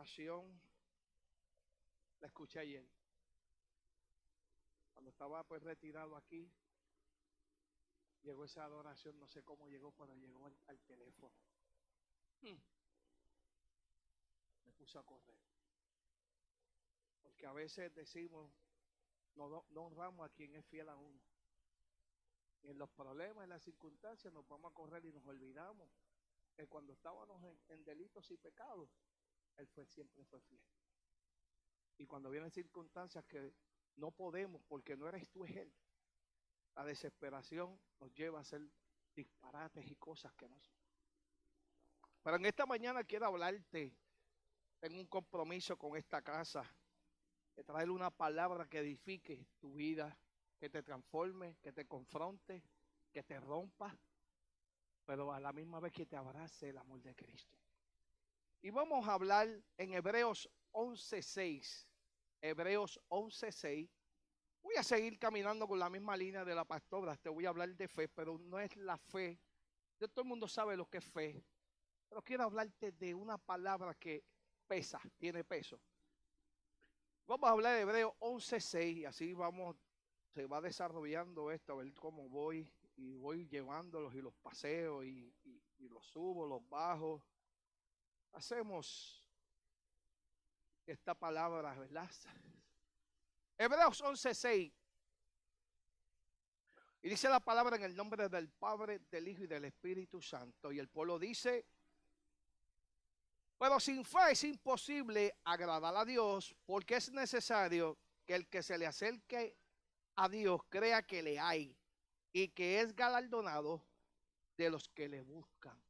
adoración la escuché ayer. Cuando estaba pues retirado aquí, llegó esa adoración, no sé cómo llegó, pero llegó al teléfono. Me puse a correr. Porque a veces decimos, no honramos a quien es fiel a uno. Y en los problemas, en las circunstancias, nos vamos a correr y nos olvidamos que cuando estábamos en delitos y pecados, Él siempre fue fiel. Y cuando vienen circunstancias que no podemos porque no eres tú, es Él, la desesperación nos lleva a hacer disparates y cosas que no son. Pero en esta mañana quiero hablarte, tengo un compromiso con esta casa, de traerle una palabra que edifique tu vida, que te transforme, que te confronte, que te rompa, pero a la misma vez que te abrace el amor de Cristo. Y vamos a hablar en Hebreos 11:6. Hebreos 11:6. Voy a seguir caminando con la misma línea de la pastora. Te voy a hablar de fe, pero no es la fe. Todo el mundo sabe lo que es fe. Pero quiero hablarte de una palabra que pesa, tiene peso. Vamos a hablar de Hebreos 11:6 y así se va desarrollando esto, a ver cómo voy llevándolos y los paseo y los subo, los bajo. Hacemos esta palabra, ¿verdad? Hebreos 11:6. Y dice la palabra en el nombre del Padre, del Hijo y del Espíritu Santo. Y el pueblo dice: pero sin fe es imposible agradar a Dios, porque es necesario que el que se le acerque a Dios crea que le hay y que es galardonado de los que le buscan.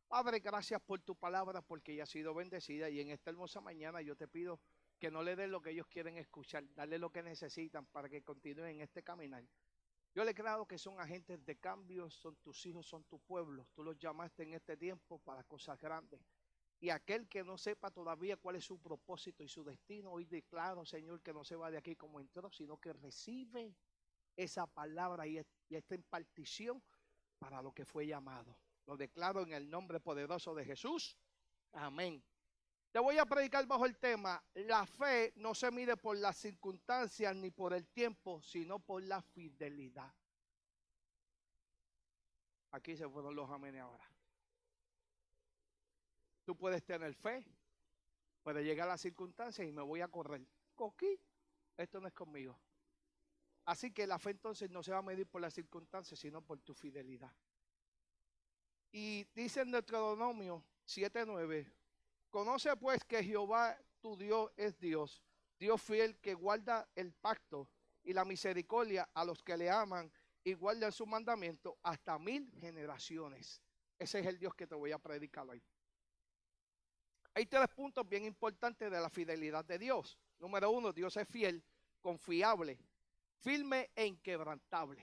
Padre, gracias por tu palabra, porque ella ha sido bendecida, y en esta hermosa mañana yo te pido que no le den lo que ellos quieren escuchar, darle lo que necesitan para que continúen en este caminar. Yo le he creado que son agentes de cambio, son tus hijos, son tu pueblo. Tú los llamaste en este tiempo para cosas grandes. Y aquel que no sepa todavía cuál es su propósito y su destino, hoy declaro, Señor, que no se va de aquí como entró, sino que recibe esa palabra y esta impartición para lo que fue llamado. Lo declaro en el nombre poderoso de Jesús. Amén. Te voy a predicar bajo el tema: la fe no se mide por las circunstancias ni por el tiempo, sino por la fidelidad. Aquí se fueron los amenes ahora. Tú puedes tener fe, puede llegar a las circunstancias y me voy a correr. Coquí, esto no es conmigo. Así que la fe entonces no se va a medir por las circunstancias, sino por tu fidelidad. Y dice en Deuteronomio 7:9: conoce pues que Jehová tu Dios es Dios, Dios fiel, que guarda el pacto y la misericordia a los que le aman y guardan su mandamiento hasta 1000 generaciones. Ese es el Dios que te voy a predicar hoy. Hay 3 puntos bien importantes de la fidelidad de Dios. Número 1, Dios es fiel, confiable, firme e inquebrantable.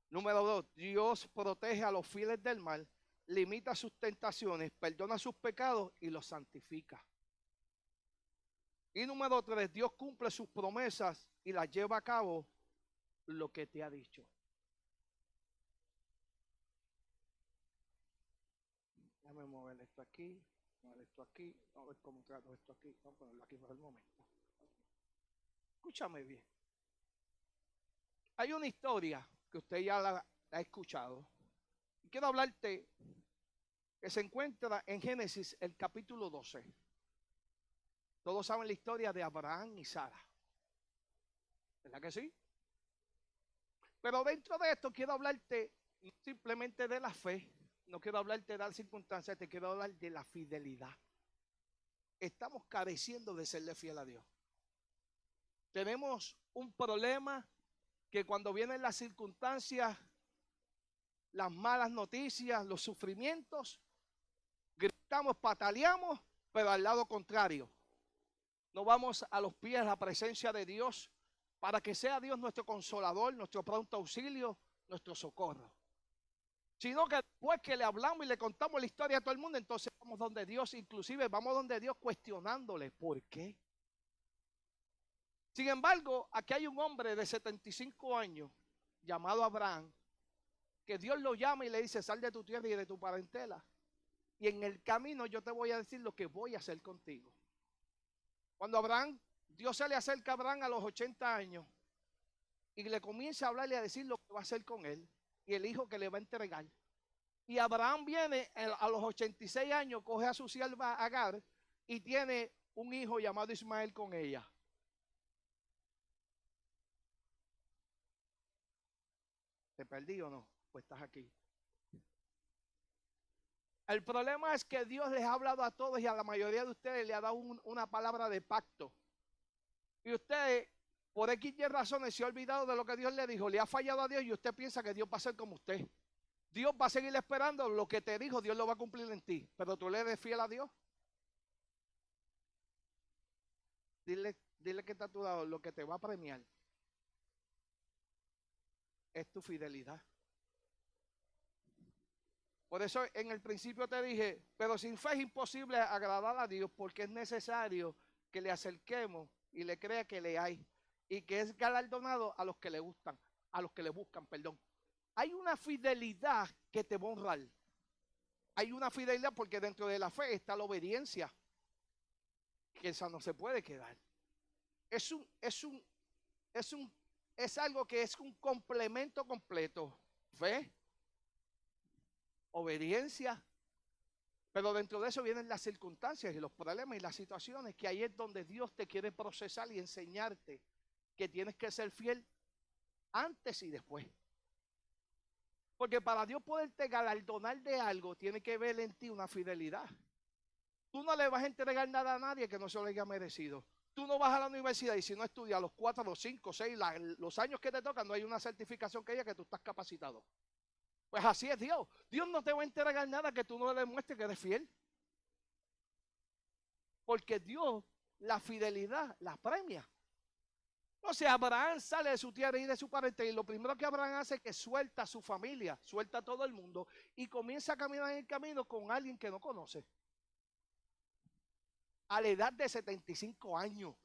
Número 2, Dios protege a los fieles del mal, limita sus tentaciones, perdona sus pecados y los santifica. Y número 3, Dios cumple sus promesas y las lleva a cabo lo que te ha dicho. Déjame mover esto aquí, mover esto aquí, a ver cómo trato esto aquí, vamos a ponerlo aquí por el momento. Escúchame bien. Hay una historia que usted ya la ha escuchado. Y quiero hablarte que se encuentra en Génesis, el capítulo 12. Todos saben la historia de Abraham y Sara, ¿verdad que sí? Pero dentro de esto quiero hablarte simplemente de la fe. No quiero hablarte de las circunstancias, te quiero hablar de la fidelidad. Estamos careciendo de serle fiel a Dios. Tenemos un problema que cuando vienen las circunstancias, las malas noticias, los sufrimientos, gritamos, pataleamos, pero al lado contrario. No vamos a los pies de la presencia de Dios para que sea Dios nuestro consolador, nuestro pronto auxilio, nuestro socorro. Sino que después que le hablamos y le contamos la historia a todo el mundo, entonces vamos donde Dios, inclusive vamos donde Dios cuestionándole por qué. Sin embargo, aquí hay un hombre de 75 años llamado Abraham, que Dios lo llama y le dice: sal de tu tierra y de tu parentela y en el camino yo te voy a decir lo que voy a hacer contigo. Cuando Abraham, Dios se le acerca a Abraham a los 80 años y le comienza a hablarle a decir lo que va a hacer con él y el hijo que le va a entregar. Y Abraham viene a los 86 años, coge a su sierva Agar y tiene un hijo llamado Ismael con ella. ¿Te perdí o no? Pues estás aquí. El problema es que Dios les ha hablado a todos y a la mayoría de ustedes le ha dado una palabra de pacto. Y usted, por X y razones, se ha olvidado de lo que Dios le dijo, le ha fallado a Dios y usted piensa que Dios va a ser como usted. Dios va a seguir esperando lo que te dijo, Dios lo va a cumplir en ti. Pero tú le eres fiel a Dios. Dile que está a tu lado, lo que te va a premiar es tu fidelidad. Por eso en el principio te dije, pero sin fe es imposible agradar a Dios porque es necesario que le acerquemos y le crea que le hay y que es galardonado a los que le gustan, a los que le buscan, perdón. Hay una fidelidad que te va a honrar. Hay una fidelidad porque dentro de la fe está la obediencia, que esa no se puede quedar. Es algo que es un complemento completo. Fe, obediencia, pero dentro de eso vienen las circunstancias y los problemas y las situaciones, que ahí es donde Dios te quiere procesar y enseñarte que tienes que ser fiel antes y después. Porque para Dios poderte galardonar de algo, tiene que ver en ti una fidelidad. Tú no le vas a entregar nada a nadie que no se lo haya merecido. Tú no vas a la universidad y si no estudias los 4, los 5, 6, los años que te tocan, no hay una certificación que diga que tú estás capacitado. Pues así es Dios. Dios no te va a entregar nada que tú no le demuestres que eres fiel. Porque Dios, la fidelidad, la premia. Entonces Abraham sale de su tierra y de su parentela y lo primero que Abraham hace es que suelta a su familia, suelta a todo el mundo y comienza a caminar en el camino con alguien que no conoce. A la edad de 75 años.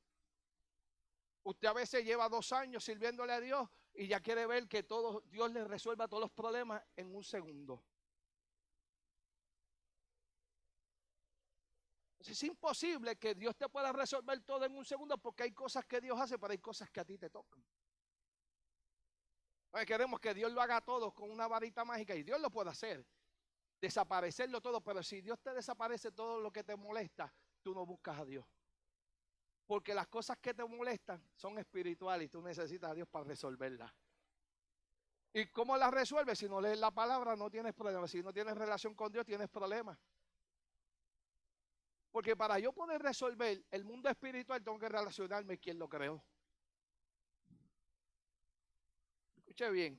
Usted a veces lleva 2 años sirviéndole a Dios y ya quiere ver que Dios le resuelva todos los problemas en un segundo. Es imposible que Dios te pueda resolver todo en un segundo porque hay cosas que Dios hace, pero hay cosas que a ti te tocan. Queremos que Dios lo haga todo con una varita mágica y Dios lo puede hacer, desaparecerlo todo, pero si Dios te desaparece todo lo que te molesta, tú no buscas a Dios. Porque las cosas que te molestan son espirituales y tú necesitas a Dios para resolverlas. ¿Y cómo las resuelves? Si no lees la palabra no tienes problemas, si no tienes relación con Dios tienes problemas. Porque para yo poder resolver el mundo espiritual tengo que relacionarme quién lo creó. Escuche bien.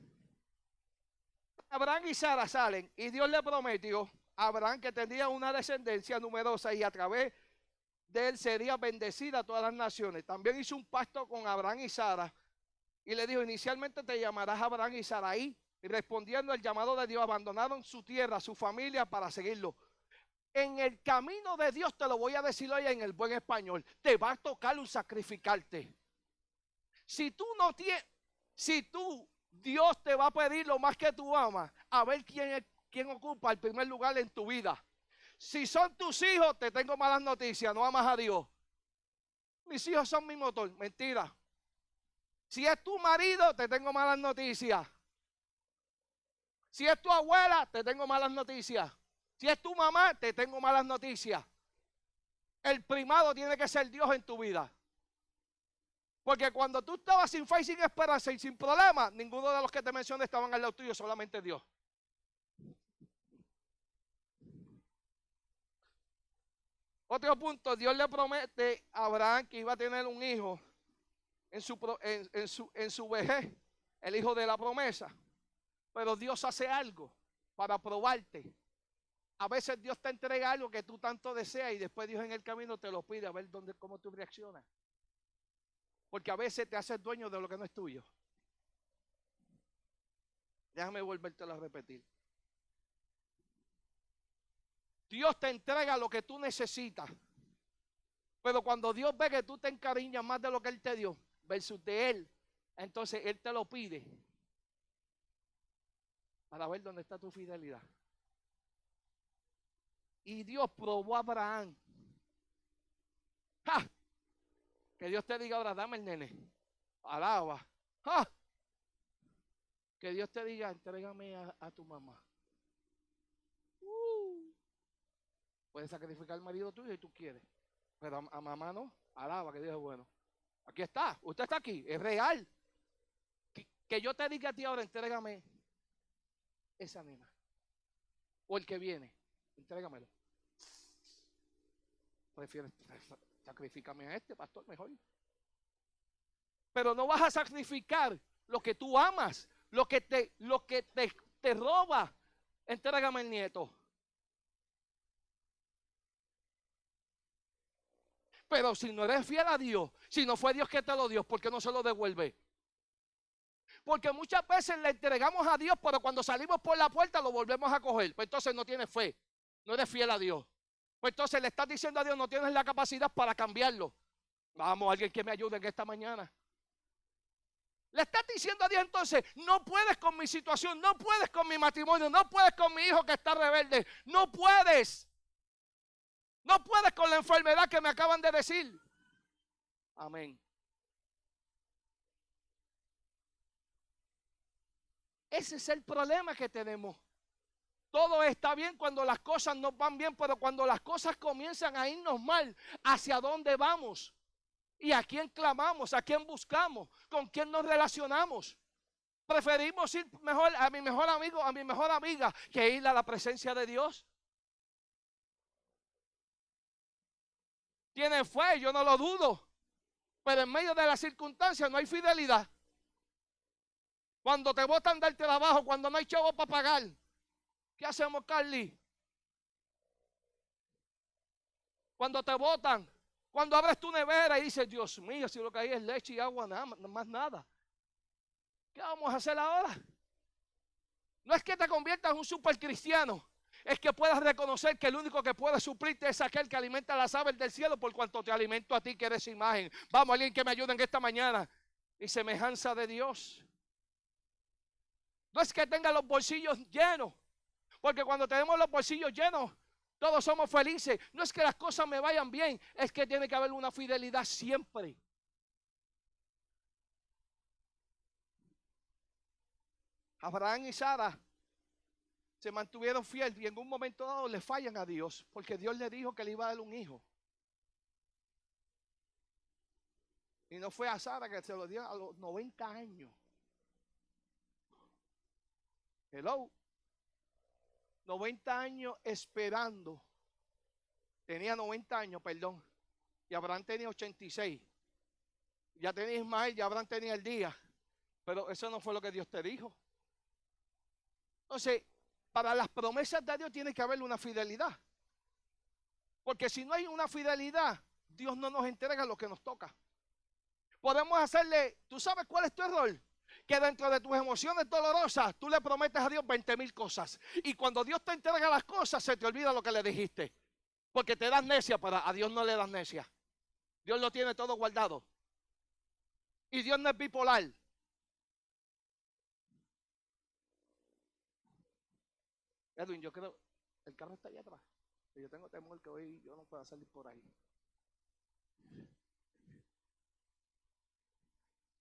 Abraham y Sara salen y Dios le prometió a Abraham que tendría una descendencia numerosa y a través de él sería bendecida a todas las naciones. También hizo un pacto con Abraham y Sara y le dijo, inicialmente te llamarás Abraham y Saraí. Y respondiendo al llamado de Dios, abandonaron su tierra, su familia para seguirlo. En el camino de Dios, te lo voy a decir hoy en el buen español, te va a tocar un sacrificarte. Si tú no tienes, Dios te va a pedir lo más que tú amas, a ver quién ocupa el primer lugar en tu vida. Si son tus hijos, te tengo malas noticias, no amas a Dios. Mis hijos son mi motor, mentira. Si es tu marido, te tengo malas noticias. Si es tu abuela, te tengo malas noticias. Si es tu mamá, te tengo malas noticias. El primado tiene que ser Dios en tu vida. Porque cuando tú estabas sin fe y sin esperanza y sin problema, ninguno de los que te mencioné estaban al lado tuyo, solamente Dios. Otro punto, Dios le promete a Abraham que iba a tener un hijo en su vejez, el hijo de la promesa. Pero Dios hace algo para probarte. A veces Dios te entrega algo que tú tanto deseas y después Dios en el camino te lo pide a ver cómo tú reaccionas. Porque a veces te haces dueño de lo que no es tuyo. Déjame volvértelo a repetir. Dios te entrega lo que tú necesitas. Pero cuando Dios ve que tú te encariñas más de lo que Él te dio, versus de Él, entonces Él te lo pide para ver dónde está tu fidelidad. Y Dios probó a Abraham. ¡Ja! Que Dios te diga ahora, dame el nene. Alaba. ¡Ja! Que Dios te diga, entrégame a tu mamá. Puedes sacrificar al marido tuyo si tú quieres. Pero a mamá no. Alaba, que Dios es bueno. Aquí está. Usted está aquí. Es real. Que yo te diga a ti ahora, entrégame esa nena. O el que viene. Entrégamelo. Prefieres sacrifícame a este pastor mejor. Pero no vas a sacrificar lo que tú amas, lo que te roba. Entrégame el nieto. Pero si no eres fiel a Dios, si no fue Dios que te lo dio, ¿por qué no se lo devuelve? Porque muchas veces le entregamos a Dios, pero cuando salimos por la puerta lo volvemos a coger. Pues entonces no tienes fe, no eres fiel a Dios. Pues entonces le estás diciendo a Dios, no tienes la capacidad para cambiarlo. Vamos, alguien que me ayude en esta mañana. Le estás diciendo a Dios entonces, no puedes con mi situación, no puedes con mi matrimonio, no puedes con mi hijo que está rebelde, no puedes. No puedes con la enfermedad que me acaban de decir. Amén. Ese es el problema que tenemos. Todo está bien cuando las cosas nos van bien, pero cuando las cosas comienzan a irnos mal, ¿hacia dónde vamos? ¿Y a quién clamamos? ¿A quién buscamos? ¿Con quién nos relacionamos? Preferimos ir mejor a mi mejor amigo, a mi mejor amiga, que ir a la presencia de Dios. Tiene fe, yo no lo dudo. Pero en medio de las circunstancias no hay fidelidad. Cuando te botan del trabajo, cuando no hay chavo para pagar, ¿qué hacemos, Carly? Cuando te botan, cuando abres tu nevera y dices, Dios mío, si lo que hay es leche y agua, nada más nada. ¿Qué vamos a hacer ahora? No es que te conviertas en un super cristiano, es que puedas reconocer que el único que puede suplirte es aquel que alimenta las aves del cielo, por cuanto te alimento a ti que eres imagen. Vamos, alguien que me ayude en esta mañana. Y semejanza de Dios. No es que tenga los bolsillos llenos, porque cuando tenemos los bolsillos llenos, todos somos felices. No es que las cosas me vayan bien, es que tiene que haber una fidelidad siempre. Abraham y Sara se mantuvieron fieles y en un momento dado le fallan a Dios, porque Dios le dijo que le iba a dar un hijo. Y no fue a Sara que se lo dio a los 90 años. Hello. 90 años esperando. Tenía 90 años, perdón. Y Abraham tenía 86. Ya tenía Ismael y Abraham tenía el día. Pero eso no fue lo que Dios te dijo. Entonces, para las promesas de Dios tiene que haber una fidelidad. Porque si no hay una fidelidad, Dios no nos entrega lo que nos toca. Podemos hacerle, ¿tú sabes cuál es tu error? Que dentro de tus emociones dolorosas, tú le prometes a Dios 20,000 cosas. Y cuando Dios te entrega las cosas, se te olvida lo que le dijiste. Porque te das necia, pero a Dios no le das necia. Dios lo tiene todo guardado. Y Dios no es bipolar. Edwin, yo creo, el carro está allá atrás. Yo tengo temor que hoy yo no pueda salir por ahí.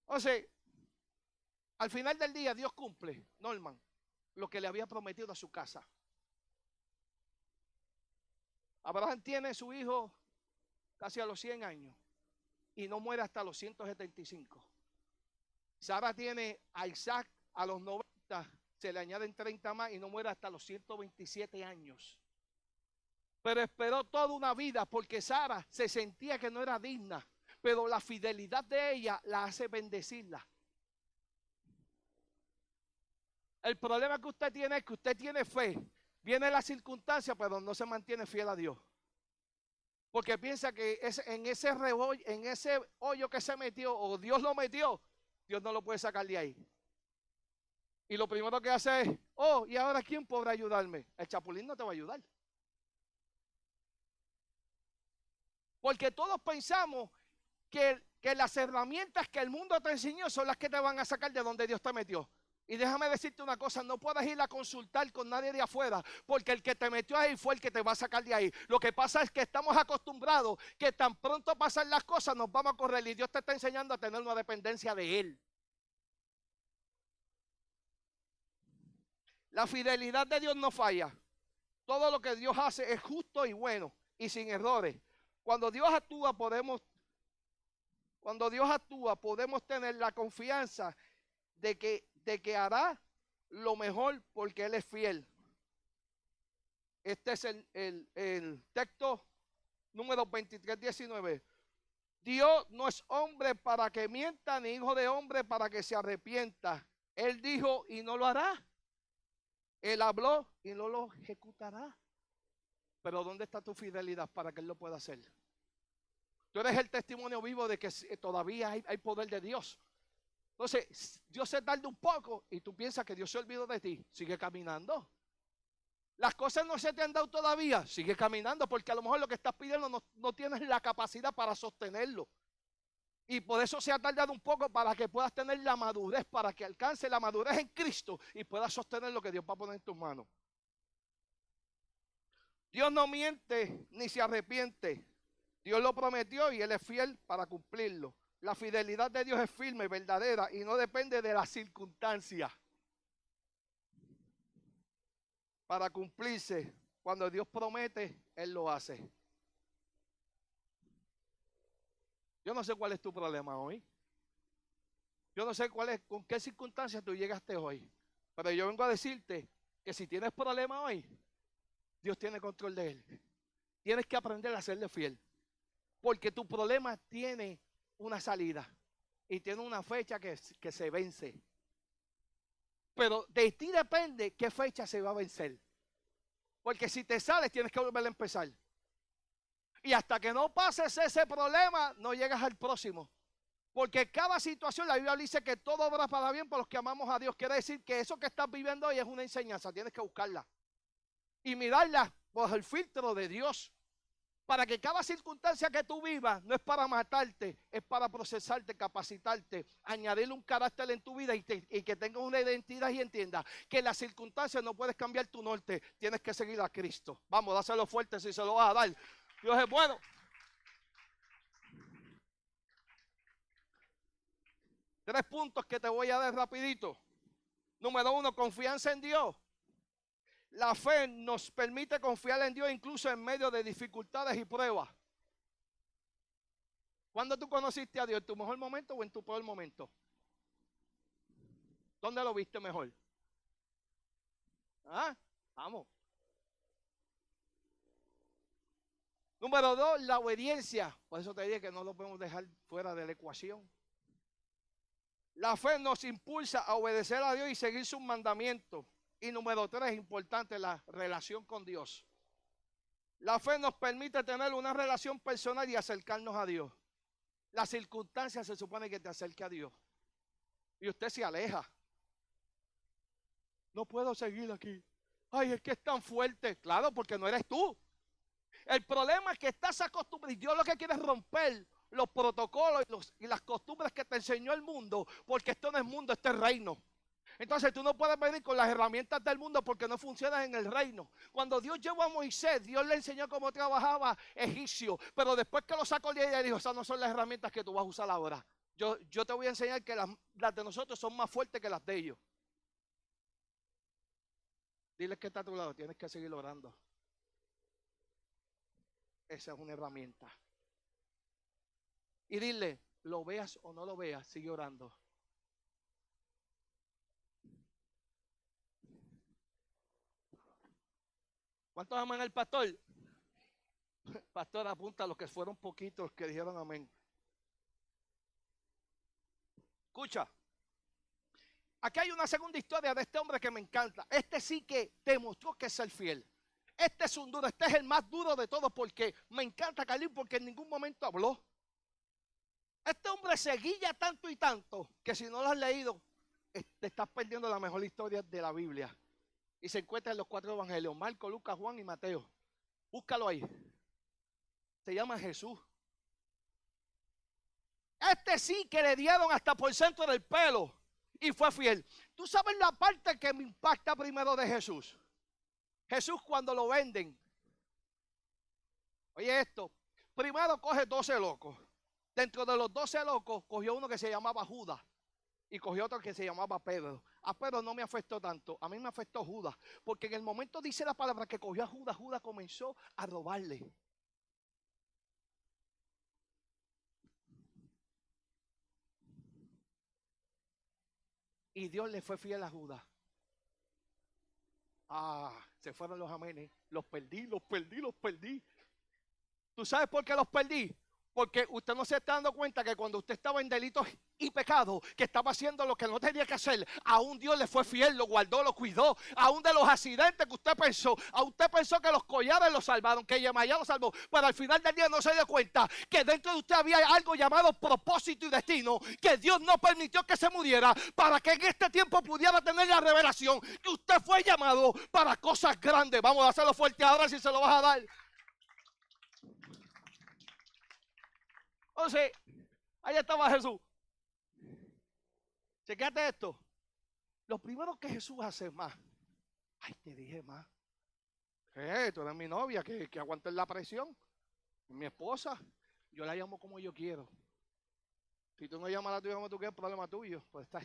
O sea, al final del día Dios cumple, Norman, lo que le había prometido a su casa. Abraham tiene su hijo casi a los 100 años y no muere hasta los 175. Sara tiene a Isaac a los 90, se le añaden 30 más y no muere hasta los 127 años. Pero esperó toda una vida porque Sara se sentía que no era digna, pero la fidelidad de ella la hace bendecirla. El problema que usted tiene es que usted tiene fe, viene la circunstancia, pero no se mantiene fiel a Dios. Porque piensa que en ese hoyo que se metió, o Dios lo metió, Dios no lo puede sacar de ahí. Y lo primero que hace es, ¿y ahora quién podrá ayudarme? El chapulín no te va a ayudar. Porque todos pensamos que las herramientas que el mundo te enseñó son las que te van a sacar de donde Dios te metió. Y déjame decirte una cosa, no puedes ir a consultar con nadie de afuera, porque el que te metió ahí fue el que te va a sacar de ahí. Lo que pasa es que estamos acostumbrados que tan pronto pasan las cosas nos vamos a correr, y Dios te está enseñando a tener una dependencia de Él. La fidelidad de Dios no falla. Todo lo que Dios hace es justo y bueno y sin errores. Cuando Dios actúa podemos tener la confianza de que hará lo mejor porque Él es fiel. Este es el texto número 23:19. Dios no es hombre para que mienta, ni hijo de hombre para que se arrepienta. Él dijo y no lo hará. Él habló y no lo ejecutará. Pero ¿dónde está tu fidelidad para que Él lo pueda hacer? Tú eres el testimonio vivo de que todavía hay poder de Dios. Entonces, Dios se tarda un poco y tú piensas que Dios se olvidó de ti. Sigue caminando. Las cosas no se te han dado todavía. Sigue caminando, porque a lo mejor lo que estás pidiendo no tienes la capacidad para sostenerlo. Y por eso se ha tardado un poco, para que puedas tener la madurez, para que alcance la madurez en Cristo y puedas sostener lo que Dios va a poner en tus manos. Dios no miente ni se arrepiente. Dios lo prometió y Él es fiel para cumplirlo. La fidelidad de Dios es firme, verdadera y no depende de las circunstancias para cumplirse. Cuando Dios promete, Él lo hace. Yo no sé cuál es tu problema hoy. Yo no sé con qué circunstancias tú llegaste hoy. Pero yo vengo a decirte que si tienes problema hoy, Dios tiene control de él. Tienes que aprender a serle fiel. Porque tu problema tiene una salida y tiene una fecha que se vence. Pero de ti depende qué fecha se va a vencer. Porque si te sales, tienes que volver a empezar. Y hasta que no pases ese problema, no llegas al próximo. Porque cada situación, la Biblia dice que todo obra para bien para los que amamos a Dios. Quiere decir que eso que estás viviendo hoy es una enseñanza. Tienes que buscarla y mirarla por el filtro de Dios. Para que cada circunstancia que tú vivas no es para matarte, es para procesarte, capacitarte, añadirle un carácter en tu vida y que tengas una identidad y entiendas que las circunstancias no puedes cambiar tu norte. Tienes que seguir a Cristo. Vamos, dáselo fuerte si se lo vas a dar. Dios es bueno. Tres puntos que te voy a dar rapidito. Número 1, confianza en Dios. La fe nos permite confiar en Dios incluso en medio de dificultades y pruebas. ¿Cuándo tú conociste a Dios? ¿En tu mejor momento o en tu peor momento? ¿Dónde lo viste mejor? Vamos. Número 2, la obediencia. Por eso te dije que no lo podemos dejar fuera de la ecuación. La fe nos impulsa a obedecer a Dios y seguir sus mandamientos. Y número 3, importante, la relación con Dios. La fe nos permite tener una relación personal y acercarnos a Dios. Las circunstancias se supone que te acerque a Dios. Y usted se aleja. No puedo seguir aquí. Ay, es que es tan fuerte. Claro, porque no eres tú. El problema es que estás acostumbrado y Dios lo que quiere es romper los protocolos y las costumbres que te enseñó el mundo, porque esto no es mundo, esto es reino. Entonces tú no puedes venir con las herramientas del mundo porque no funcionan en el reino. Cuando Dios llevó a Moisés, Dios le enseñó cómo trabajaba egipcio, pero después que lo sacó de ella, dijo, esas no son las herramientas que tú vas a usar ahora. Yo te voy a enseñar que las de nosotros son más fuertes que las de ellos. Dile que está a tu lado, tienes que seguir orando. Esa es una herramienta. Y dile, lo veas o no lo veas, sigue orando. ¿Cuántos aman al pastor? Pastor, apunta a los que fueron poquitos que dijeron amén. Escucha. Aquí hay una segunda historia de este hombre que me encanta. Este sí que demostró que es el fiel. Este es un duro, este es el más duro de todos porque me encanta Calín porque en ningún momento habló. Este hombre seguía tanto y tanto que si no lo has leído, te estás perdiendo la mejor historia de la Biblia. Y se encuentra en los 4 evangelios, Marco, Lucas, Juan y Mateo. Búscalo ahí. Se llama Jesús. Este sí que le dieron hasta por centro del pelo. y fue fiel. ¿Tú sabes la parte que me impacta primero de Jesús? Jesús cuando lo venden. Oye esto, primero coge 12 locos. Dentro de los 12 locos cogió uno que se llamaba Judas y cogió otro que se llamaba Pedro. A Pedro no me afectó tanto, a mí me afectó Judas, porque en el momento dice la palabra que cogió a Judas, Judas comenzó a robarle. Y Dios le fue fiel a Judas. Se fueron los amenes. Los perdí, los perdí, los perdí. ¿Tú sabes por qué los perdí? Porque usted no se está dando cuenta que cuando usted estaba en delitos y pecados, que estaba haciendo lo que no tenía que hacer, aún Dios le fue fiel, lo guardó, lo cuidó. Aún de los accidentes que usted pensó, aún usted pensó que los collares lo salvaron, que Yemayá lo salvó, pero al final del día no se dio cuenta que dentro de usted había algo llamado propósito y destino, que Dios no permitió que se muriera, para que en este tiempo pudiera tener la revelación que usted fue llamado para cosas grandes. Vamos a hacerlo fuerte ahora si se lo vas a dar. Entonces, allá estaba Jesús. Chequéate esto. Lo primero que Jesús hace más. Ay, te dije más. Tú eres mi novia, que aguantes la presión. Mi esposa. Yo la llamo como yo quiero. Si tú no llamas a la tuya como tú quieres, problema tuyo. Pues está.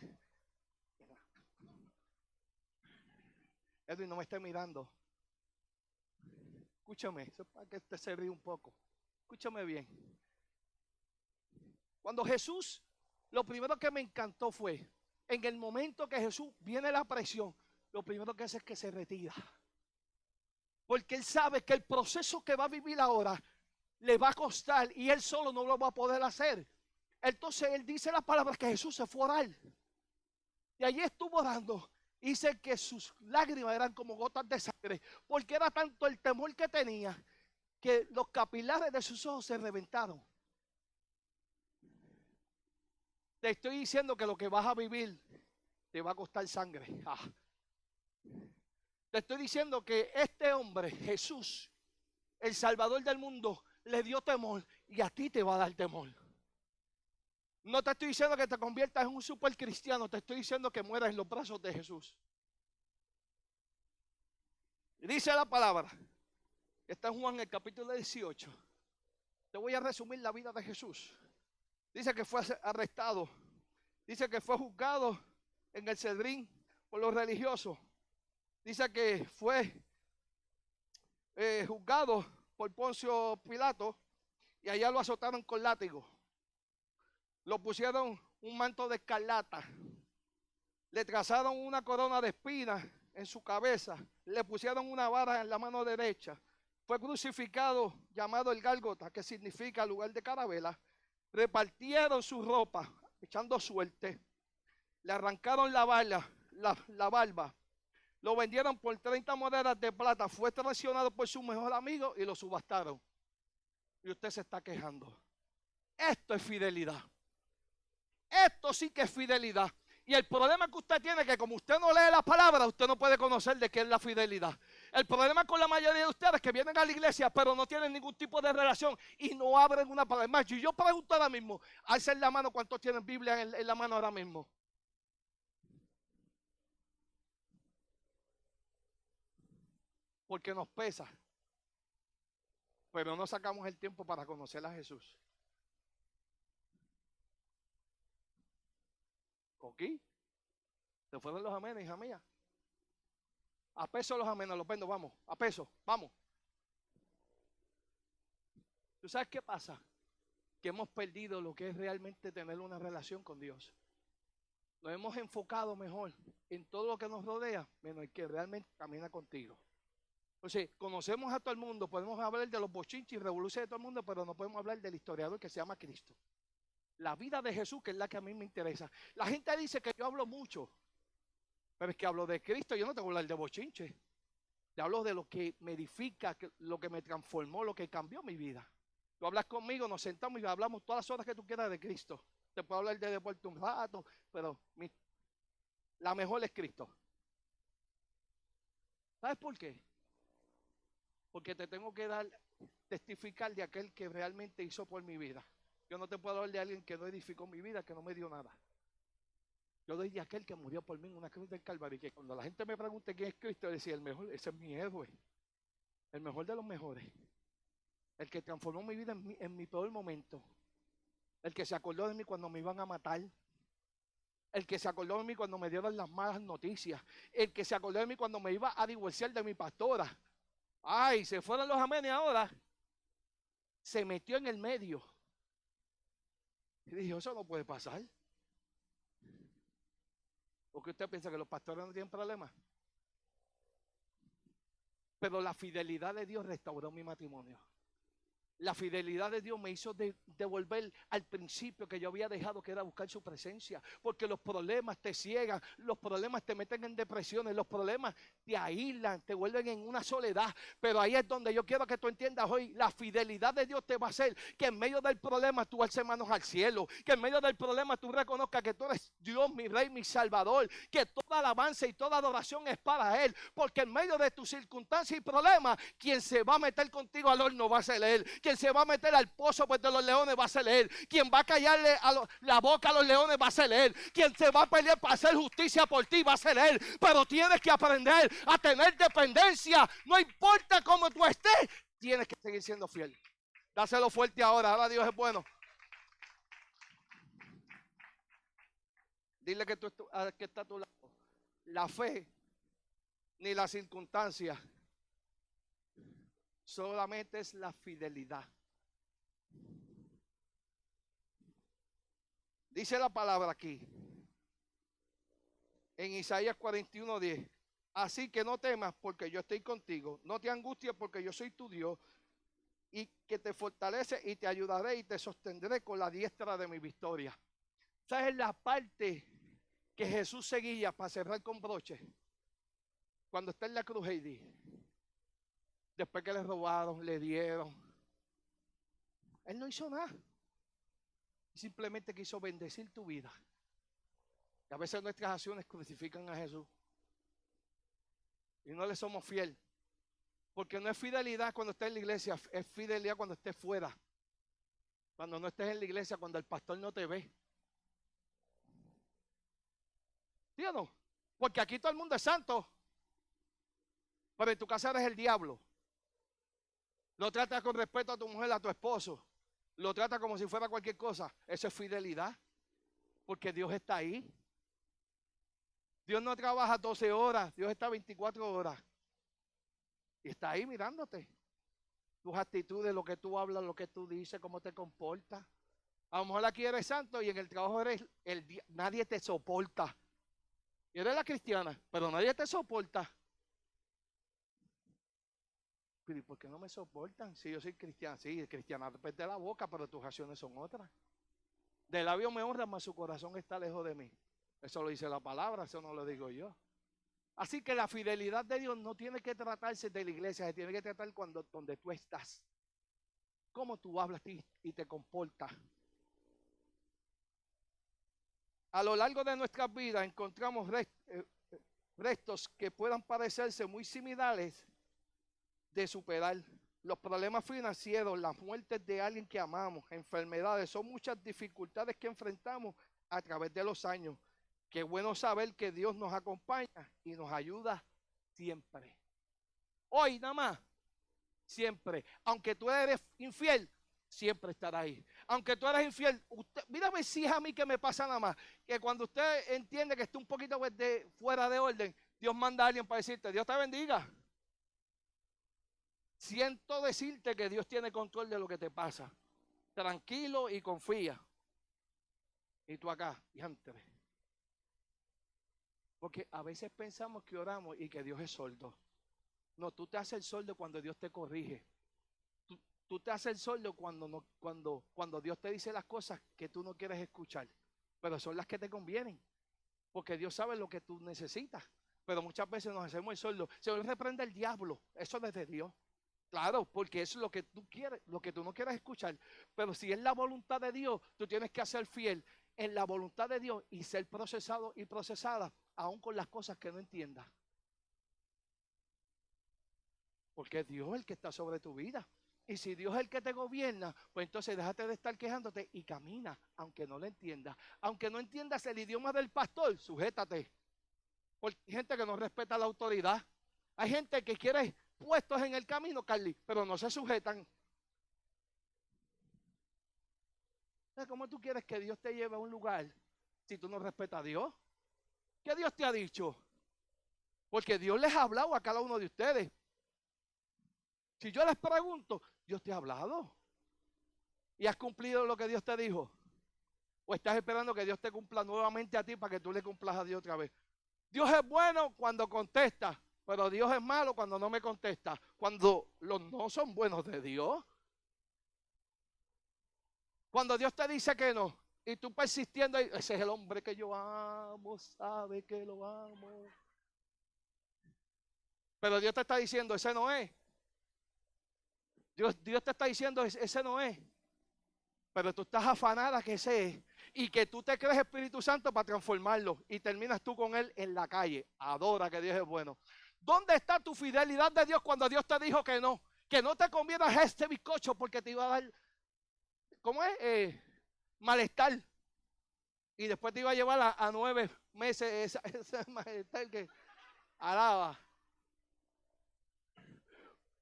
Edwin, no me estés mirando. Escúchame, eso es para que te se ríe un poco. Escúchame bien. Cuando Jesús, lo primero que me encantó fue, en el momento que Jesús viene la presión, lo primero que hace es que se retira. Porque él sabe que el proceso que va a vivir ahora le va a costar y él solo no lo va a poder hacer. Entonces él dice las palabras que Jesús se fue a orar. Y allí estuvo orando. Dice que sus lágrimas eran como gotas de sangre, porque era tanto el temor que tenía que los capilares de sus ojos se reventaron. Te estoy diciendo que lo que vas a vivir te va a costar sangre. Te estoy diciendo que este hombre, Jesús, el Salvador del mundo, le dio temor y a ti te va a dar temor. No te estoy diciendo que te conviertas en un super cristiano, te estoy diciendo que mueras en los brazos de Jesús. Dice la palabra, está en Juan el capítulo 18. Te voy a resumir la vida de Jesús. Dice que fue arrestado. Dice que fue juzgado en el Cedrín por los religiosos. Dice que fue juzgado por Poncio Pilato y allá lo azotaron con látigo. Lo pusieron un manto de escarlata. Le trazaron una corona de espinas en su cabeza. Le pusieron una vara en la mano derecha. Fue crucificado, llamado el Gálgota, que significa lugar de carabela. Repartieron su ropa, echando suerte. Le arrancaron la barba. Lo vendieron por 30 monedas de plata. Fue traicionado por su mejor amigo y lo subastaron. Y usted se está quejando. Esto es fidelidad. Esto sí que es fidelidad. Y el problema que usted tiene es que como usted no lee la palabra, usted no puede conocer de qué es la fidelidad. El problema con la mayoría de ustedes es que vienen a la iglesia, pero no tienen ningún tipo de relación y no abren una palabra. Más, yo pregunto ahora mismo, alcen la mano, ¿cuántos tienen Biblia en la mano ahora mismo? Porque nos pesa, pero no sacamos el tiempo para conocer a Jesús. ¿Ok? Se fueron los amenes, hija mía. A peso los amenes, los vendo, vamos. A peso, vamos. ¿Tú sabes qué pasa? Que hemos perdido lo que es realmente tener una relación con Dios. Nos hemos enfocado mejor en todo lo que nos rodea, menos el que realmente camina contigo. Entonces, conocemos a todo el mundo, podemos hablar de los bochinches y revoluciones de todo el mundo, pero no podemos hablar del historiador que se llama Cristo. La vida de Jesús, que es la que a mí me interesa. La gente dice que yo hablo mucho, pero es que hablo de Cristo, yo no tengo que hablar de bochinche. Te hablo de lo que me edifica, lo que me transformó, lo que cambió mi vida. Tú hablas conmigo, nos sentamos y hablamos todas las horas que tú quieras de Cristo. Te puedo hablar de deporte un rato, pero la mejor es Cristo. ¿Sabes por qué? Porque te tengo que testificar de aquel que realmente hizo por mi vida. Yo no te puedo hablar de alguien que no edificó mi vida, que no me dio nada. Yo doy de aquel que murió por mí en una cruz del Calvario. Y que cuando la gente me pregunte quién es Cristo, yo decía, el mejor, ese es mi héroe. El mejor de los mejores. El que transformó mi vida en mi peor momento. El que se acordó de mí cuando me iban a matar. El que se acordó de mí cuando me dieron las malas noticias. El que se acordó de mí cuando me iba a divorciar de mi pastora. Ay, se fueron los amenes ahora. Se metió en el medio. Y dije, eso no puede pasar. ¿Por qué usted piensa que los pastores no tienen problemas? Pero la fidelidad de Dios restauró mi matrimonio. La fidelidad de Dios me hizo devolver al principio que yo había dejado, que era buscar su presencia. Porque los problemas te ciegan, los problemas te meten en depresiones, los problemas te aíslan, te vuelven en una soledad. Pero ahí es donde yo quiero que tú entiendas hoy, la fidelidad de Dios te va a hacer que en medio del problema tú alces manos al cielo, que en medio del problema tú reconozcas que tú eres Dios, mi Rey, mi Salvador, que toda alabanza y toda adoración es para Él. Porque en medio de tus circunstancias y problemas, quien se va a meter contigo al horno va a ser Él. Quien se va a meter al pozo pues, de los leones va a ser Él. Quien va a callarle la boca a los leones va a ser Él. Quien se va a pelear para hacer justicia por ti va a ser Él. Pero tienes que aprender a tener dependencia. No importa cómo tú estés, tienes que seguir siendo fiel. Dáselo fuerte ahora. Ahora Dios es bueno. Dile que que está a tu lado. La fe ni la circunstancia, solamente es la fidelidad. Dice la palabra aquí, en Isaías 41:10. Así que no temas porque yo estoy contigo. No te angusties porque yo soy tu Dios. Y que te fortalece y te ayudaré y te sostendré con la diestra de mi victoria. Esa es la parte que Jesús seguía para cerrar con broche. Cuando está en la cruz, Heidi. Después que le robaron, le dieron. Él no hizo nada. Simplemente quiso bendecir tu vida. Y a veces nuestras acciones crucifican a Jesús. Y no le somos fiel. Porque no es fidelidad cuando estés en la iglesia, es fidelidad cuando estés fuera. Cuando no estés en la iglesia, cuando el pastor no te ve. ¿Sí o no? Porque aquí todo el mundo es santo. Pero en tu casa eres el diablo. Lo tratas con respeto a tu mujer, a tu esposo. Lo tratas como si fuera cualquier cosa. Eso es fidelidad. Porque Dios está ahí. Dios no trabaja 12 horas. Dios está 24 horas. Y está ahí mirándote. Tus actitudes, lo que tú hablas, lo que tú dices, cómo te comportas. A lo mejor aquí eres santo y en el trabajo eres nadie te soporta. Y eres la cristiana, pero nadie te soporta. Pero ¿y por qué no me soportan? Si yo soy cristiana, sí, cristiana de la boca, pero tus acciones son otras. De labio me honra, mas su corazón está lejos de mí. Eso lo dice la palabra, eso no lo digo yo. Así que la fidelidad de Dios no tiene que tratarse de la iglesia, se tiene que tratar donde tú estás. Cómo tú hablas y te comportas. A lo largo de nuestras vidas encontramos restos que puedan parecerse muy similares de superar. Los problemas financieros, las muertes de alguien que amamos, enfermedades, son muchas dificultades que enfrentamos a través de los años. Qué bueno saber que Dios nos acompaña y nos ayuda siempre. Hoy nada más, siempre. Aunque tú eres infiel, siempre estará ahí. Aunque tú eres infiel, mírame si es a mí que me pasa nada más. Que cuando usted entiende que está un poquito fuera de orden, Dios manda a alguien para decirte, Dios te bendiga. Siento decirte que Dios tiene control de lo que te pasa. Tranquilo y confía. Y tú acá, diantre. Porque a veces pensamos que oramos y que Dios es sordo. No, tú te haces el sordo cuando Dios te corrige. Tú te haces el sordo cuando Dios te dice las cosas que tú no quieres escuchar. Pero son las que te convienen. Porque Dios sabe lo que tú necesitas. Pero muchas veces nos hacemos el sordo. Se nos reprende el diablo. Eso no es de Dios. Claro, porque eso es lo que tú quieres, lo que tú no quieres escuchar. Pero si es la voluntad de Dios, tú tienes que ser fiel en la voluntad de Dios y ser procesado y procesada, aún con las cosas que no entiendas. Porque es Dios el que está sobre tu vida. Y si Dios es el que te gobierna, pues entonces déjate de estar quejándote y camina, aunque no lo entiendas. Aunque no entiendas el idioma del pastor, sujétate. Porque hay gente que no respeta la autoridad. Hay gente que quiere puestos en el camino, Carly, pero no se sujetan. ¿Cómo tú quieres que Dios te lleve a un lugar si tú no respetas a Dios? ¿Qué Dios te ha dicho? Porque Dios les ha hablado a cada uno de ustedes. Si yo les pregunto, Dios te ha hablado. ¿Y has cumplido lo que Dios te dijo? ¿O estás esperando que Dios te cumpla nuevamente a ti para que tú le cumplas a Dios otra vez? Dios es bueno cuando contesta, pero Dios es malo cuando no me contesta. Cuando los no son buenos de Dios. Cuando Dios te dice que no, y tú persistiendo, ese es el hombre que yo amo, sabe que lo amo. Pero Dios te está diciendo, ese no es. Dios te está diciendo, ese no es. Pero tú estás afanada que ese es. Y que tú te crees Espíritu Santo para transformarlo. Y terminas tú con él en la calle. Adora que Dios es bueno. ¿Dónde está tu fidelidad de Dios cuando Dios te dijo que no? Que no te conviene este bizcocho porque te iba a dar, ¿cómo es? Malestar. Y después te iba a llevar a 9 meses ese malestar que alaba.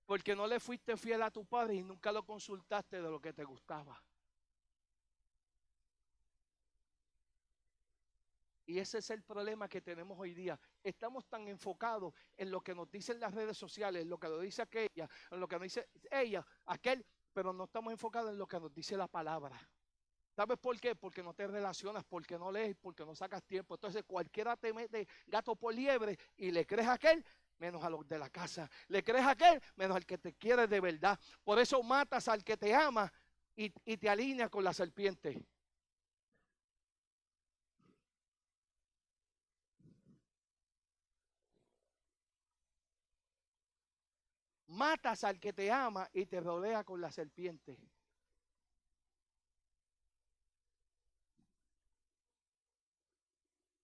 Porque no le fuiste fiel a tu padre y nunca lo consultaste de lo que te gustaba. Y ese es el problema que tenemos hoy día. Estamos tan enfocados en lo que nos dicen las redes sociales, en lo que nos dice aquella, en lo que nos dice ella, aquel, pero no estamos enfocados en lo que nos dice la palabra. ¿Sabes por qué? Porque no te relacionas, porque no lees, porque no sacas tiempo. Entonces cualquiera te mete gato por liebre y le crees a aquel, menos a los de la casa. Le crees a aquel, menos al que te quiere de verdad. Por eso matas al que te ama y te alineas con la serpiente. Matas al que te ama y te rodea con la serpiente.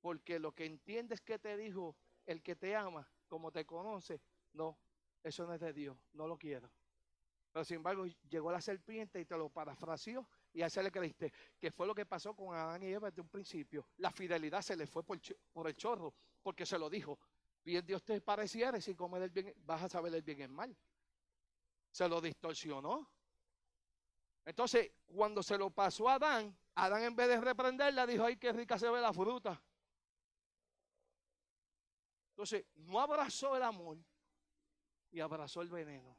Porque lo que entiendes que te dijo el que te ama, como te conoce, no, eso no es de Dios, no lo quiero. Pero sin embargo, llegó la serpiente y te lo parafraseó y a ese le creíste. Que fue lo que pasó con Adán y Eva desde un principio. La fidelidad se le fue por el chorro, porque se lo dijo. Bien Dios te pareciera, si comes del bien, vas a saber el bien y el mal. Se lo distorsionó. Entonces, cuando se lo pasó a Adán, Adán en vez de reprenderla, dijo, ay, qué rica se ve la fruta. Entonces, no abrazó el amor y abrazó el veneno.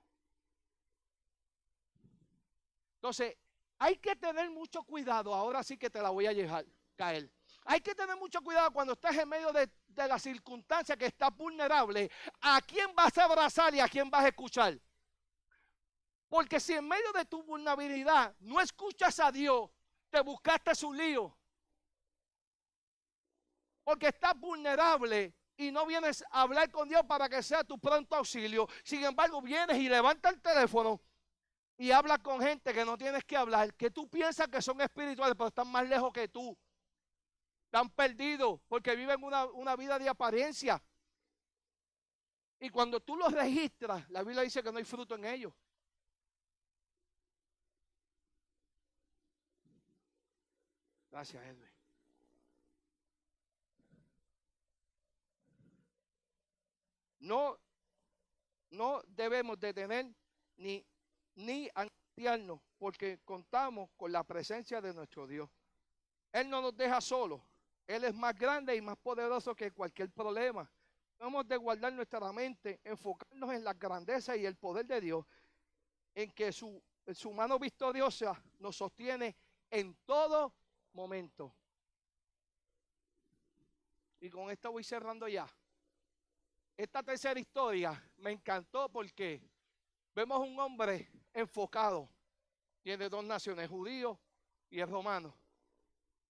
Entonces, hay que tener mucho cuidado. Ahora sí que te la voy a dejar caer. Hay que tener mucho cuidado cuando estás en medio de la circunstancia que está vulnerable. ¿A quién vas a abrazar y a quién vas a escuchar? Porque si en medio de tu vulnerabilidad no escuchas a Dios, te buscaste su lío. Porque estás vulnerable y no vienes a hablar con Dios para que sea tu pronto auxilio. Sin embargo, vienes y levantas el teléfono y hablas con gente que no tienes que hablar, que tú piensas que son espirituales, pero están más lejos que tú. Están perdidos porque viven una vida de apariencia. Y cuando tú los registras, la Biblia dice que no hay fruto en ellos. Gracias, Edwin. No, no debemos de tener ni angustiarnos porque contamos con la presencia de nuestro Dios. Él no nos deja solos. Él es más grande y más poderoso que cualquier problema. Debemos de guardar nuestra mente, enfocarnos en la grandeza y el poder de Dios, en que su mano victoriosa nos sostiene en todo momento. Y con esto voy cerrando ya. Esta tercera historia me encantó porque vemos un hombre enfocado. Tiene dos naciones, judío y el romano.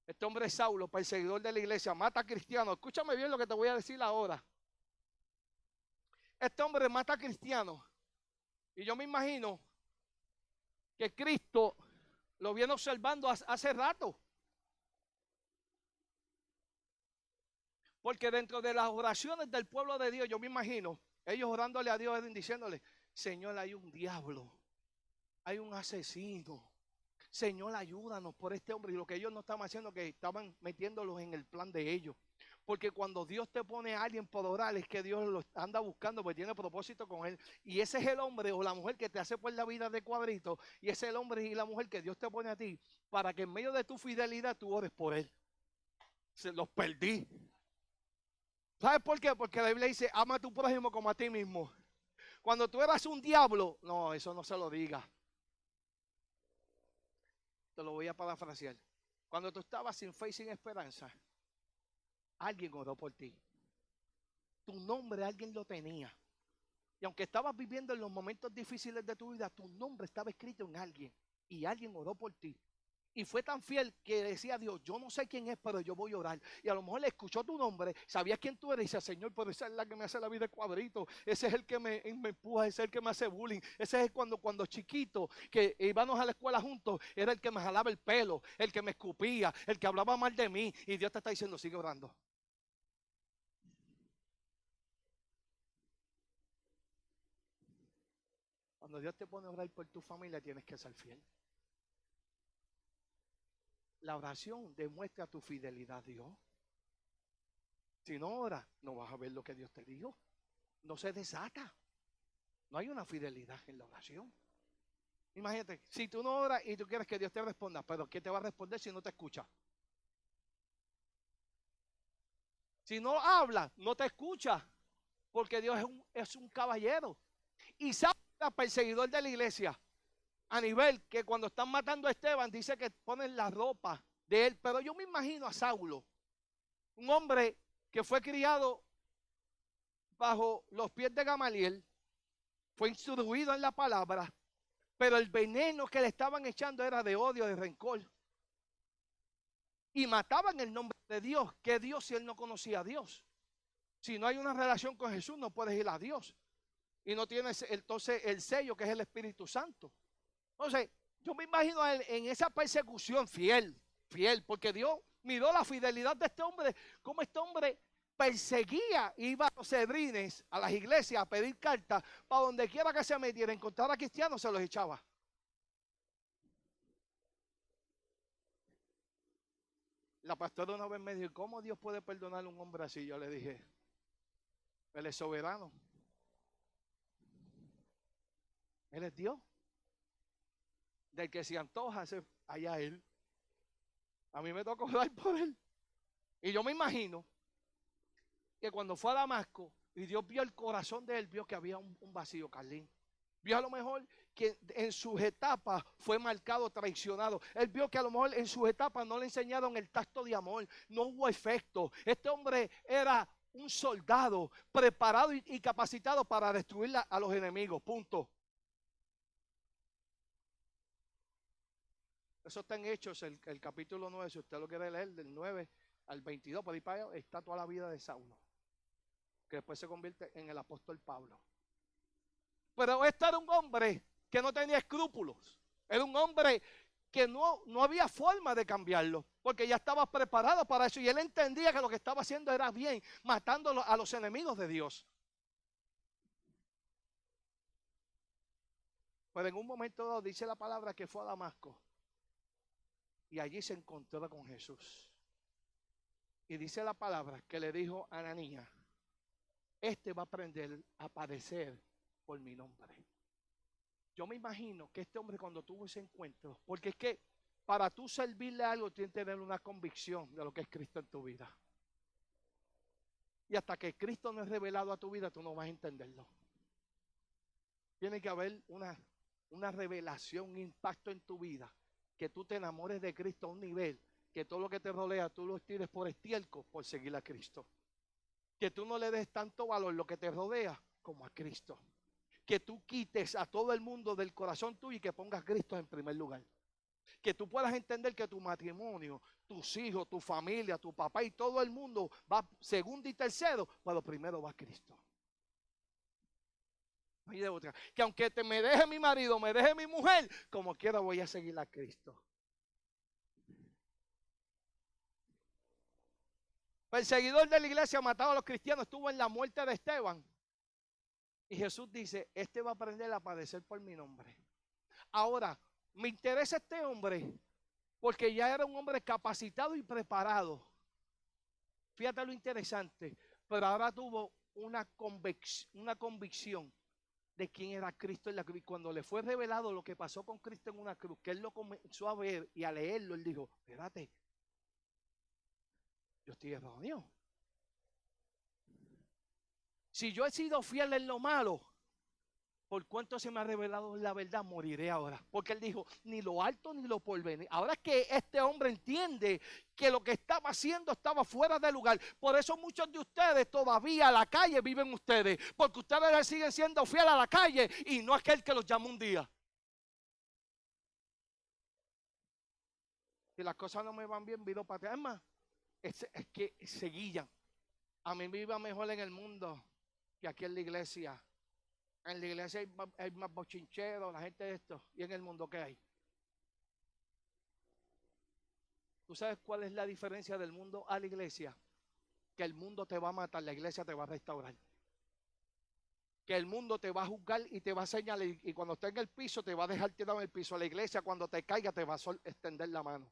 Este hombre es Saulo, perseguidor de la iglesia, mata a cristianos. Escúchame bien lo que te voy a decir ahora. Este hombre mata a cristianos. Y yo me imagino que Cristo lo viene observando hace rato. Porque dentro de las oraciones del pueblo de Dios, yo me imagino, ellos orándole a Dios, diciéndole, Señor, hay un diablo hay un asesino. Señor, ayúdanos por este hombre. Y lo que ellos no estaban haciendo, que estaban metiéndolos en el plan de ellos. Porque cuando Dios te pone a alguien por orar, es que Dios lo anda buscando, porque tiene propósito con él. Y ese es el hombre o la mujer que te hace por la vida de cuadrito. Y ese es el hombre y la mujer que Dios te pone a ti, para que en medio de tu fidelidad tú ores por él. Se los perdí. ¿Sabes por qué? Porque la Biblia dice, ama a tu prójimo como a ti mismo. Cuando tú eras un diablo, no, eso no se lo diga. Te lo voy a parafrasear. Cuando tú estabas sin fe y sin esperanza, alguien oró por ti. Tu nombre alguien lo tenía. Y aunque estabas viviendo en los momentos difíciles de tu vida, tu nombre estaba escrito en alguien. Y alguien oró por ti. Y fue tan fiel que decía a Dios, yo no sé quién es, pero yo voy a orar. Y a lo mejor le escuchó tu nombre, sabías quién tú eres. Y dice, Señor, pero esa es la que me hace la vida de cuadrito. Ese es el que me empuja, ese es el que me hace bullying. Ese es cuando chiquito, que íbamos a la escuela juntos, era el que me jalaba el pelo, el que me escupía, el que hablaba mal de mí. Y Dios te está diciendo, sigue orando. Cuando Dios te pone a orar por tu familia, tienes que ser fiel. La oración demuestra tu fidelidad a Dios. Si no oras, no vas a ver lo que Dios te dijo. No se desata. No hay una fidelidad en la oración. Imagínate, si tú no oras y tú quieres que Dios te responda, pero ¿qué te va a responder si no te escucha? Si no habla, no te escucha, porque Dios es un caballero. Y sabe, perseguidor de la iglesia, a nivel que cuando están matando a Esteban, dice que ponen la ropa de él. Pero yo me imagino a Saulo, un hombre que fue criado bajo los pies de Gamaliel, fue instruido en la palabra, pero el veneno que le estaban echando era de odio, de rencor. Y mataban el nombre de Dios. ¿Qué Dios si él no conocía a Dios? Si no hay una relación con Jesús, no puedes ir a Dios. Y no tienes entonces el sello que es el Espíritu Santo. Entonces, yo me imagino a él en esa persecución fiel, porque Dios miró la fidelidad de este hombre, como este hombre perseguía, iba a los cedrines, a las iglesias a pedir cartas, para donde quiera que se metiera, encontrar a cristianos, se los echaba. La pastora una vez me dijo, ¿cómo Dios puede perdonar a un hombre así? Yo le dije, Él es soberano. Él es Dios. Del que se antoja, allá Él. A mí me tocó orar por Él. Y yo me imagino que cuando fue a Damasco y Dios vio el corazón de él, vio que había un vacío, Carlín. Vio a lo mejor que en sus etapas fue marcado, traicionado. Él vio que a lo mejor en sus etapas no le enseñaron el tacto de amor, no hubo efecto. Este hombre era un soldado preparado y capacitado para destruir a los enemigos, punto. Eso está en Hechos, el capítulo 9, si usted lo quiere leer, del 9 al 22, por ahí para allá, está toda la vida de Saulo, que después se convierte en el apóstol Pablo. Pero este era un hombre que no tenía escrúpulos. Era un hombre que no había forma de cambiarlo, porque ya estaba preparado para eso. Y él entendía que lo que estaba haciendo era bien, matando a los enemigos de Dios. Pero en un momento dado dice la palabra que fue a Damasco. Y allí se encontró con Jesús. Y dice la palabra que le dijo a Ananías, este va a aprender a padecer por mi nombre. Yo me imagino que este hombre cuando tuvo ese encuentro, porque es que para tú servirle a algo tienes que tener una convicción de lo que es Cristo en tu vida. Y hasta que Cristo no es revelado a tu vida, tú no vas a entenderlo. Tiene que haber una revelación, un impacto en tu vida, que tú te enamores de Cristo a un nivel, que todo lo que te rodea tú lo tires por estiércol por seguir a Cristo. Que tú no le des tanto valor a lo que te rodea como a Cristo. Que tú quites a todo el mundo del corazón tuyo y que pongas a Cristo en primer lugar. Que tú puedas entender que tu matrimonio, tus hijos, tu familia, tu papá y todo el mundo va segundo y tercero, pero primero va Cristo. No hay de otra. Que aunque me deje mi marido, me deje mi mujer, como quiera voy a seguir a Cristo. Perseguidor de la iglesia, matado a los cristianos, estuvo en la muerte de Esteban. Y Jesús dice, este va a aprender a padecer por mi nombre. Ahora, me interesa este hombre porque ya era un hombre capacitado y preparado. Fíjate lo interesante, pero ahora tuvo una convicción de quién era Cristo en la cruz. Cuando le fue revelado lo que pasó con Cristo en una cruz, que él lo comenzó a ver y a leerlo, él dijo, espérate, yo estoy erróneo. Si yo he sido fiel en lo malo, por cuanto se me ha revelado la verdad, moriré ahora. Porque él dijo, ni lo alto ni lo porvenir. Ahora es que este hombre entiende que lo que estaba haciendo estaba fuera de lugar. Por eso muchos de ustedes todavía a la calle viven ustedes. Porque ustedes siguen siendo fieles a la calle y no aquel que los llamó un día. Si las cosas no me van bien, vivo para atrás. Es más, es que seguían. A mí me iba mejor en el mundo que aquí en la iglesia. En la iglesia hay más bochincheros, la gente de esto. ¿Y en el mundo qué hay? ¿Tú sabes cuál es la diferencia del mundo a la iglesia? Que el mundo te va a matar, la iglesia te va a restaurar. Que el mundo te va a juzgar y te va a señalar. Y cuando esté en el piso, te va a dejar tirado en el piso. La iglesia, cuando te caiga, te va a extender la mano.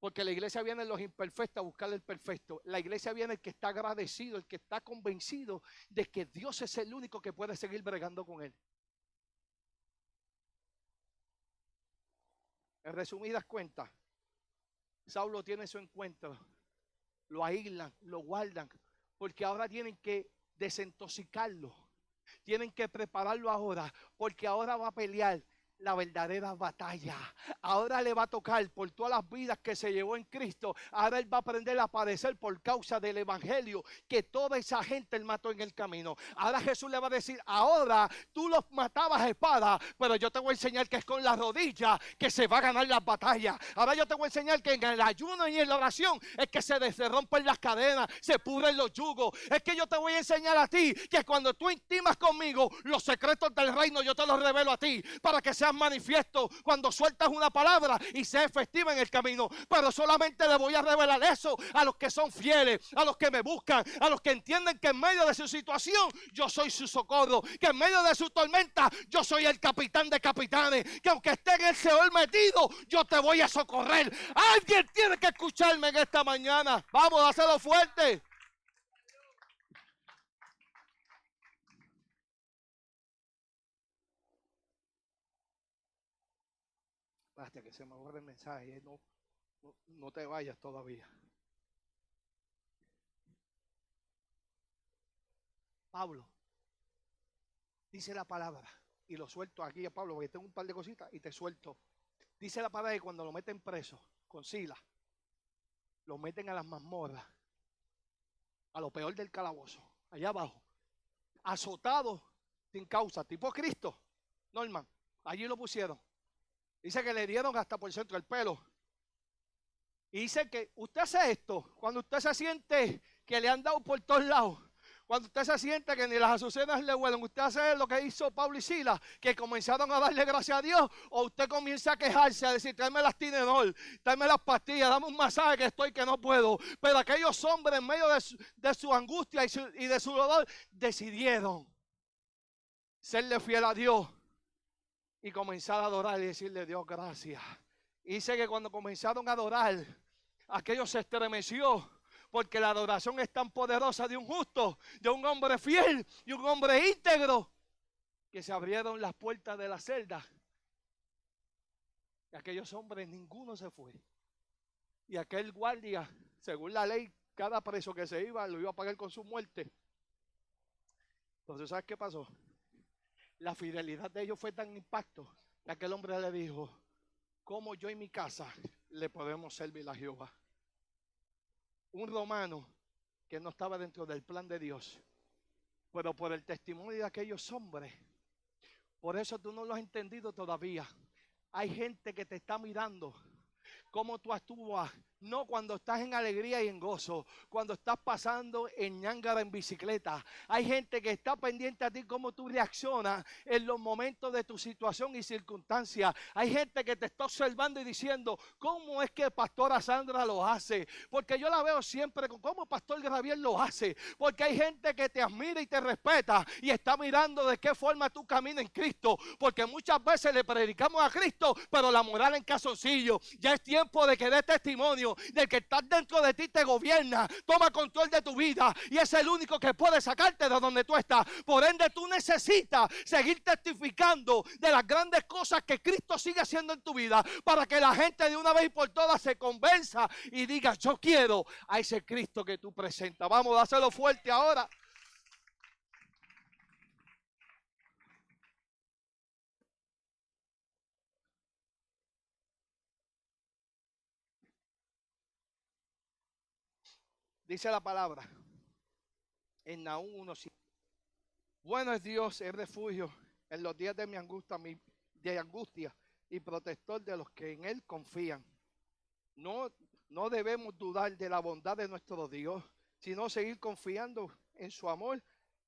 Porque la iglesia viene los imperfectos a buscar el perfecto. La iglesia viene el que está agradecido, el que está convencido de que Dios es el único que puede seguir bregando con él. En resumidas cuentas, Saulo tiene su encuentro, lo aíslan, lo guardan, porque ahora tienen que desintoxicarlo, tienen que prepararlo ahora, porque ahora va a pelear la verdadera batalla. Ahora le va a tocar por todas las vidas que se llevó en Cristo. Ahora él va a aprender a padecer por causa del evangelio que toda esa gente él mató en el camino. Ahora Jesús le va a decir, ahora tú los matabas a espada, pero yo te voy a enseñar que es con la rodilla que se va a ganar las batallas. Ahora yo te voy a enseñar que en el ayuno y en la oración es que se rompen las cadenas, se pudren los yugos. Es que yo te voy a enseñar a ti que cuando tú intimas conmigo los secretos del reino, yo te los revelo a ti para que sean manifiesto cuando sueltas una palabra y sea efectiva en el camino. Pero solamente le voy a revelar eso a los que son fieles, a los que me buscan, a los que entienden que en medio de su situación yo soy su socorro, que en medio de su tormenta yo soy el capitán de capitanes, que aunque esté en el Seol metido, yo te voy a socorrer. Alguien tiene que escucharme en esta mañana. Vamos a hacerlo fuerte. Hasta que se me borre el mensaje, no te vayas todavía. Pablo, dice la palabra, y lo suelto aquí a Pablo, porque tengo un par de cositas y te suelto. Dice la palabra que cuando lo meten preso con Silas, lo meten a las mazmorras, a lo peor del calabozo, allá abajo, azotado sin causa, tipo Cristo, Norman, allí lo pusieron. Dice que le dieron hasta por el centro del pelo. Y dice que usted hace esto cuando usted se siente que le han dado por todos lados. Cuando usted se siente que ni las azucenas le huelen, usted hace lo que hizo Pablo y Silas, que comenzaron a darle gracias a Dios, o usted comienza a quejarse, a decir, tráeme las Tylenol, tráeme las pastillas, dame un masaje que estoy que no puedo. Pero aquellos hombres en medio de su angustia y de su dolor, decidieron serle fiel a Dios y comenzar a adorar y decirle, Dios, gracias. Y dice que cuando comenzaron a adorar, aquello se estremeció. Porque la adoración es tan poderosa de un justo, de un hombre fiel y un hombre íntegro, que se abrieron las puertas de la celda. Y aquellos hombres, ninguno se fue. Y aquel guardia, según la ley, cada preso que se iba, lo iba a pagar con su muerte. Entonces, ¿sabes qué pasó? La fidelidad de ellos fue tan impacto que aquel hombre le dijo, ¿cómo yo y mi casa le podemos servir a Jehová? Un romano que no estaba dentro del plan de Dios, pero por el testimonio de aquellos hombres, por eso tú no lo has entendido todavía. Hay gente que te está mirando cómo tú actúas. No cuando estás en alegría y en gozo, cuando estás pasando en ñangara en bicicleta. Hay gente que está pendiente a ti, cómo tú reaccionas en los momentos de tu situación y circunstancia. Hay gente que te está observando y diciendo, ¿cómo es que Pastora Sandra lo hace? Porque yo la veo siempre con cómo Pastor Gabriel lo hace. Porque hay gente que te admira y te respeta y está mirando de qué forma tú caminas en Cristo. Porque muchas veces le predicamos a Cristo, pero la moral en calzoncillo. Ya es tiempo de que dé testimonio del que está dentro de ti, te gobierna, toma control de tu vida y es el único que puede sacarte de donde tú estás. Por ende, tú necesitas seguir testificando de las grandes cosas que Cristo sigue haciendo en tu vida, para que la gente de una vez y por todas se convenza y diga, yo quiero a ese Cristo que tú presentas. Vamos a hacerlo fuerte ahora. Dice la palabra en Nahum 1:7. Bueno es Dios, el refugio en los días de mi angustia y protector de los que en Él confían. No, no debemos dudar de la bondad de nuestro Dios, sino seguir confiando en su amor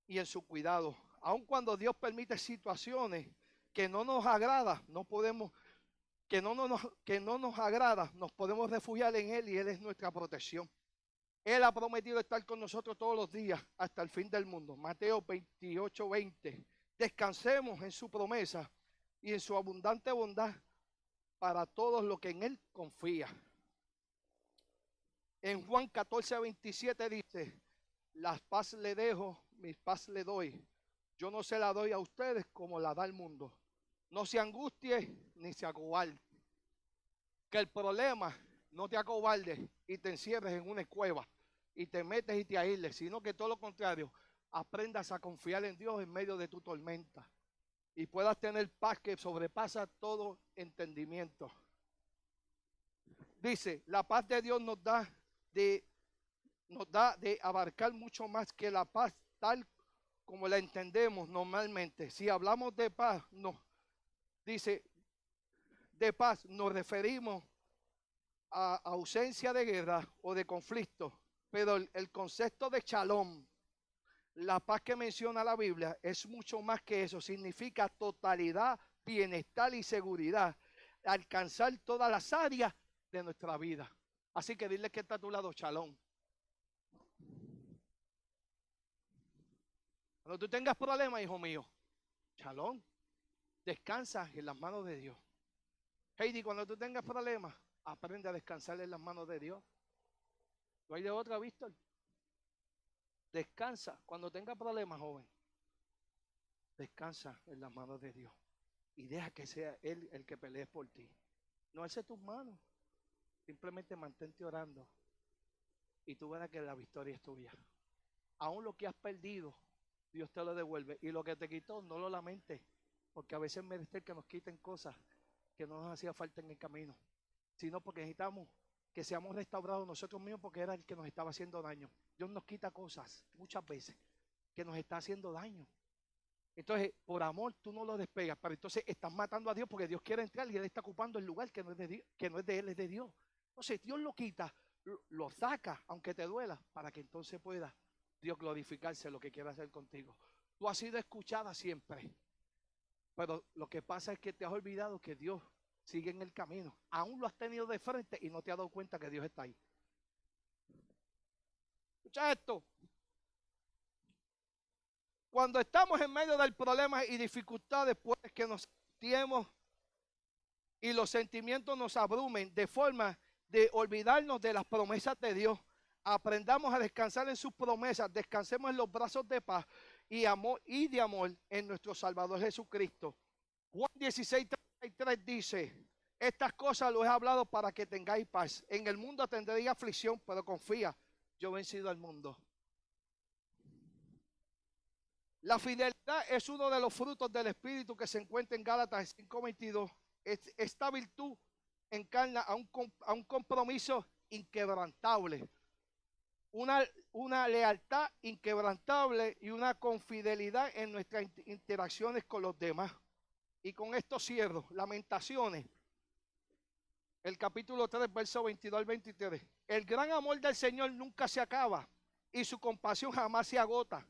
y en su cuidado. Aun cuando Dios permite situaciones que no nos agrada, no podemos, que no nos agrada, nos podemos refugiar en Él y Él es nuestra protección. Él ha prometido estar con nosotros todos los días hasta el fin del mundo. Mateo 28:20. Descansemos en su promesa y en su abundante bondad para todos los que en Él confían. En Juan 14:27 dice, la paz le dejo, mi paz le doy. Yo no se la doy a ustedes como la da el mundo. No se angustie ni se acobarde. Que el problema no te acobarde y te encierres en una cueva y te metes y te aísles, sino que todo lo contrario, aprendas a confiar en Dios en medio de tu tormenta y puedas tener paz que sobrepasa todo entendimiento. Dice, la paz de Dios nos da de abarcar mucho más que la paz tal como la entendemos normalmente. Si hablamos de paz, no, dice, de paz nos referimos a ausencia de guerra o de conflicto, pero el concepto de shalom, la paz que menciona la Biblia, es mucho más que eso. Significa totalidad, bienestar y seguridad, alcanzar todas las áreas de nuestra vida. Así que dile que está a tu lado, shalom. Cuando tú tengas problemas, hijo mío, shalom, descansa en las manos de Dios. Heidi, cuando tú tengas problemas, aprende a descansar en las manos de Dios. ¿No hay de otra, Víctor? Descansa. Cuando tengas problemas, joven, descansa en las manos de Dios. Y deja que sea Él el que pelee por ti. No alce tus manos. Simplemente mantente orando. Y tú verás que la victoria es tuya. Aún lo que has perdido, Dios te lo devuelve. Y lo que te quitó, no lo lamentes. Porque a veces merece que nos quiten cosas que no nos hacía falta en el camino, sino porque necesitamos que seamos restaurados nosotros mismos, porque era el que nos estaba haciendo daño. Dios nos quita cosas muchas veces que nos está haciendo daño. Entonces, por amor tú no lo despegas, pero entonces estás matando a Dios porque Dios quiere entrar y Él está ocupando el lugar que no es de Dios, que no es de Él, es de Dios. Entonces Dios lo quita, lo saca, aunque te duela, para que entonces pueda Dios glorificarse lo que quiere hacer contigo. Tú has sido escuchada siempre, pero lo que pasa es que te has olvidado que Dios sigue en el camino. Aún lo has tenido de frente y no te has dado cuenta que Dios está ahí. Escucha esto. Cuando estamos en medio del problema y dificultades, pues que nos tiemos y los sentimientos nos abrumen de forma de olvidarnos de las promesas de Dios, aprendamos a descansar en sus promesas, descansemos en los brazos de paz y de amor en nuestro Salvador Jesucristo. Juan 16:33 dice, estas cosas lo he hablado para que tengáis paz. En el mundo tendréis aflicción, pero confía, yo he vencido al mundo. La fidelidad es uno de los frutos del Espíritu que se encuentra en Gálatas 5:22. Esta virtud encarna a un compromiso inquebrantable, una lealtad inquebrantable y una confidelidad en nuestras interacciones con los demás. Y con esto cierro. Lamentaciones el capítulo 3, verso 22 al 23. El gran amor del Señor nunca se acaba y su compasión jamás se agota.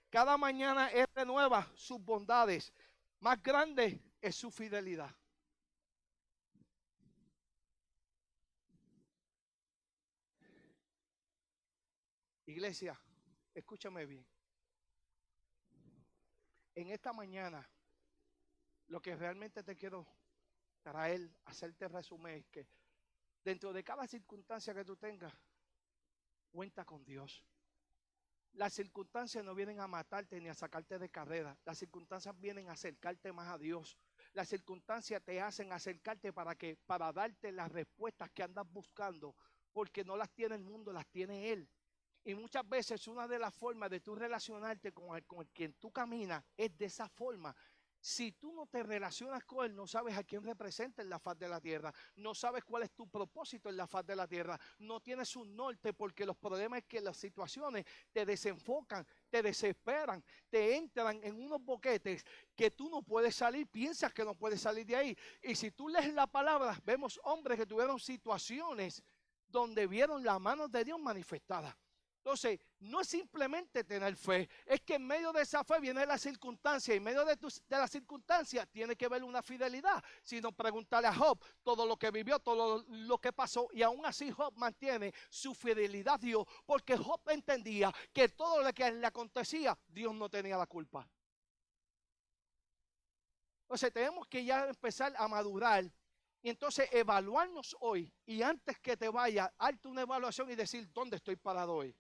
Cada mañana Él renueva sus bondades. Más grande es su fidelidad. Iglesia, escúchame bien. En esta mañana, lo que realmente te quiero traer, hacerte resumen, es que dentro de cada circunstancia que tú tengas, cuenta con Dios. Las circunstancias no vienen a matarte ni a sacarte de carrera. Las circunstancias vienen a acercarte más a Dios. Las circunstancias te hacen acercarte para darte las respuestas que andas buscando, porque no las tiene el mundo, las tiene Él. Y muchas veces una de las formas de tú relacionarte con el quien tú caminas es de esa forma. Si tú no te relacionas con Él, no sabes a quién representa en la faz de la tierra. No sabes cuál es tu propósito en la faz de la tierra. No tienes un norte, porque los problemas es que las situaciones te desenfocan, te desesperan, te entran en unos boquetes que tú no puedes salir, piensas que no puedes salir de ahí. Y si tú lees la palabra, vemos hombres que tuvieron situaciones donde vieron la mano de Dios manifestada. Entonces, no es simplemente tener fe, es que en medio de esa fe viene la circunstancia, y en medio de la circunstancia tiene que ver una fidelidad. Sino preguntarle a Job todo lo que vivió, todo lo que pasó, y aún así Job mantiene su fidelidad a Dios, porque Job entendía que todo lo que le acontecía, Dios no tenía la culpa. Entonces, tenemos que ya empezar a madurar y entonces evaluarnos hoy, y antes que te vaya, hazte una evaluación y decir: ¿dónde estoy parado hoy?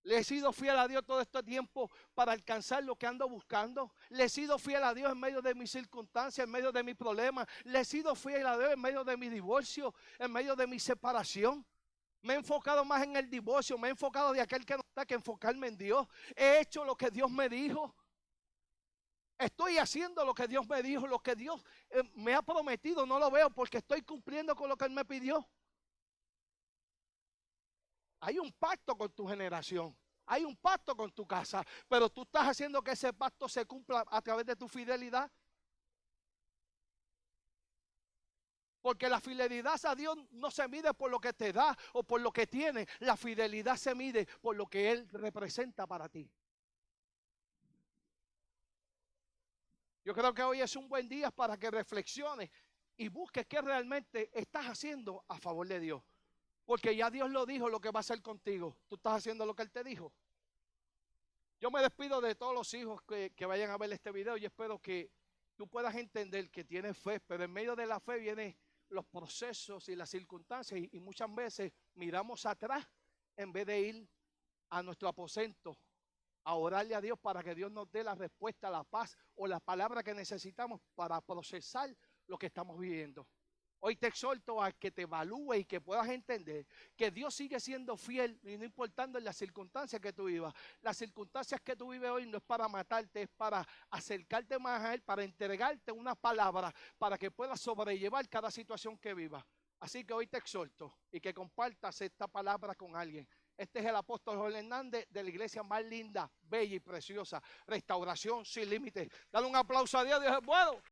Le he sido fiel a Dios todo este tiempo para alcanzar lo que ando buscando. Le he sido fiel a Dios en medio de mis circunstancias, en medio de mis problemas. Le he sido fiel a Dios en medio de mi divorcio, en medio de mi separación. Me he enfocado más en el divorcio, me he enfocado de aquel que no está, que enfocarme en Dios. He hecho lo que Dios me dijo. Estoy haciendo lo que Dios me dijo, lo que Dios me ha prometido. No lo veo porque estoy cumpliendo con lo que Él me pidió. Hay un pacto con tu generación, hay un pacto con tu casa, pero tú estás haciendo que ese pacto se cumpla a través de tu fidelidad. Porque la fidelidad a Dios no se mide por lo que te da o por lo que tiene. La fidelidad se mide por lo que Él representa para ti. Yo creo que hoy es un buen día para que reflexiones y busques qué realmente estás haciendo a favor de Dios. Porque ya Dios lo dijo, lo que va a hacer contigo. Tú estás haciendo lo que Él te dijo. Yo me despido de todos los hijos que vayan a ver este video, y espero que tú puedas entender que tienes fe, pero en medio de la fe vienen los procesos y las circunstancias, y muchas veces miramos atrás en vez de ir a nuestro aposento a orarle a Dios para que Dios nos dé la respuesta, la paz o la palabra que necesitamos para procesar lo que estamos viviendo. Hoy te exhorto a que te evalúes y que puedas entender que Dios sigue siendo fiel, y no importando en las circunstancias que tú vivas. Las circunstancias que tú vives hoy no es para matarte, es para acercarte más a Él, para entregarte una palabra, para que puedas sobrellevar cada situación que vivas. Así que hoy te exhorto y que compartas esta palabra con alguien. Este es el apóstol Joel Hernández, de la iglesia más linda, bella y preciosa, Restauración Sin Límites. Dale un aplauso a Dios, Dios es bueno.